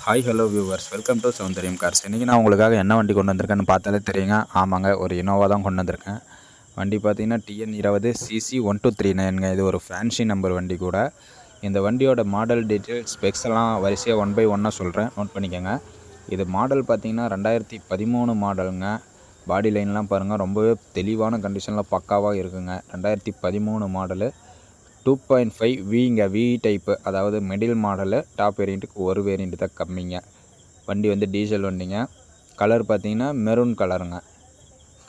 Hi hello viewers, welcome to Soundariyam Cars. இன்றைக்கி நான் உங்களுக்காக என்ன வண்டி கொண்டு வந்திருக்கேன்னு பார்த்தாலே தெரியுங்க. ஆமாங்க, ஒரு இனோவா தான் கொண்டு வந்திருக்கேன். வண்டி பார்த்தீங்கன்னா TN20 CC 1239ங்க. இது ஒரு ஃபேன்சி நம்பர் வண்டி கூட. இந்த வண்டியோட மாடல் டீட்டெயில் ஸ்பெக்ஸ் எல்லாம் வரிசையாக 1 by 1 சொல்கிறேன், நோட் பண்ணிக்கோங்க. இது மாடல் பார்த்தீங்கன்னா 2013 மாடலுங்க. பாடி லைன்லாம் பாருங்கள், ரொம்பவே தெளிவான கண்டிஷனில் பக்காவாக இருக்குங்க. 2013 மாடலு 2.5 விங்க, வி டைப்பு, அதாவது மிடில் மாடலு. டாப் வேரியண்ட்டுக்கு ஒரு வேரியண்ட் தான் கம்மிங்க. வண்டி வந்து டீசல் வண்டிங்க. கலர் பார்த்தீங்கன்னா மெரூன் கலருங்க.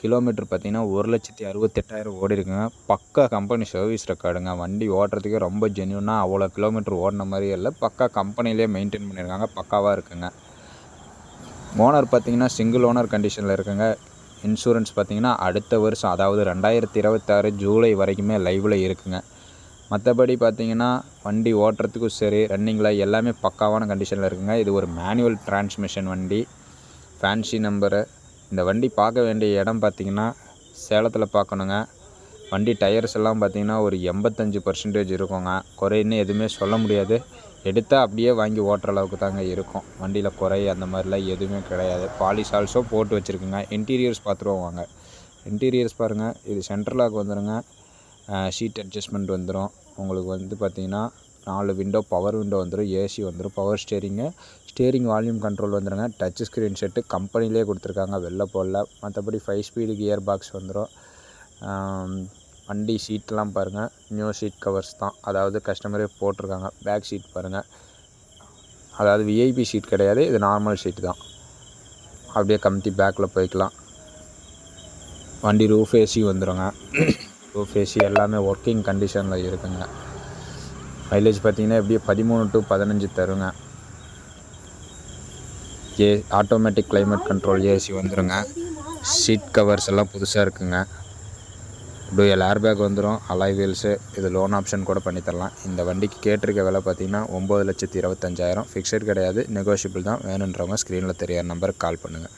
கிலோமீட்டர் பார்த்தீங்கன்னா 1,68,000 ஓடி இருக்குங்க. பக்கா கம்பெனி சர்வீஸ் ரெக்கார்டுங்க. வண்டி ஓட்டுறதுக்கே ரொம்ப ஜென்யூனாக அவ்வளோ கிலோமீட்டர் ஓடின மாதிரியே இல்லை, பக்கா கம்பெனிலே மெயின்டைன் பண்ணியிருக்காங்க, பக்காவாக இருக்குங்க. ஓனர் பார்த்தீங்கன்னா சிங்கிள் ஓனர் கண்டிஷனில் இருக்குங்க. இன்சூரன்ஸ் பார்த்தீங்கன்னா அடுத்த வருஷம், அதாவது 2026 ஜூலை வரைக்குமே லைவில் இருக்குங்க. மற்றபடி பார்த்தீங்கன்னா வண்டி ஓட்டுறதுக்கும் சரி, ரன்னிங்கில் எல்லாமே பக்காவான கண்டிஷனில் இருக்குங்க. இது ஒரு மேனுவல் டிரான்ஸ்மிஷன் வண்டி, ஃபேன்சி நம்பரு. இந்த வண்டி பார்க்க வேண்டிய இடம் பார்த்திங்கன்னா சேலத்தில் பார்க்கணுங்க. வண்டி டயர்ஸ் எல்லாம் பார்த்திங்கன்னா ஒரு 85% இருக்குங்க. குறைன்னு எதுவுமே சொல்ல முடியாது. எடுத்தால் அப்படியே வாங்கி ஓட்டுற அளவுக்கு தாங்க இருக்கும். வண்டியில் குறை அந்த மாதிரிலாம் எதுவுமே கிடையாது. பாலிஷ் ஆல்சோ போட்டு வச்சுருக்குங்க. இன்டீரியர்ஸ் பார்த்துருவோம் வாங்க. இன்டீரியர்ஸ் பாருங்கள். இது சென்ட்ரல் லாக் வந்துடுங்க. ஷீட் அட்ஜஸ்ட்மெண்ட் வந்துடும். உங்களுக்கு வந்து பார்த்திங்கன்னா 4 விண்டோ, பவர் விண்டோ வந்துடும், ஏசி வந்துடும், பவர் ஸ்டேரிங் வால்யூம் கண்ட்ரோல் வந்துடுங்க. டச் ஸ்க்ரீன் செட்டு கம்பெனிலே கொடுத்துருக்காங்க, வெளில போடல. மற்றபடி 5 ஸ்பீடு கியர் பாக்ஸ் வந்துடும். வண்டி சீட்டெலாம் பாருங்கள், நியூ சீட் கவர்ஸ் தான், அதாவது கஸ்டமரே போட்டிருக்காங்க. பேக் சீட் பாருங்கள், அதாவது விஐபி சீட் கிடையாது, இது நார்மல் சீட்டு தான். அப்படியே கமுத்தி பேக்கில் போய்க்கலாம். வண்டி ரூஃப் ஏசி வந்துடுங்க. ரூஃப் ஏசி எல்லாமே ஒர்க்கிங் கண்டிஷனில் இருக்குங்க. மைலேஜ் பார்த்திங்கன்னா எப்படியே 13 to 15 தருங்க. ஆட்டோமேட்டிக் கிளைமேட் கண்ட்ரோல் ஏசி வந்துடுங்க. சீட் கவர்ஸ் எல்லாம் புதுசாக இருக்குங்க. டூயல் ஏர் பேக் வந்துடும், அலாய் வீல்ஸு. இது லோன் ஆப்ஷன் கூட பண்ணித்தரலாம். இந்த வண்டிக்கு கேட்டிருக்க விலை பார்த்திங்கன்னா 9,25,000. ஃபிக்ஸட் கிடையாது, நெகோஷியபிள் தான். வேணுன்றவங்க ஸ்க்ரீனில் தெரியாத நம்பருக்கு கால் பண்ணுங்கள்.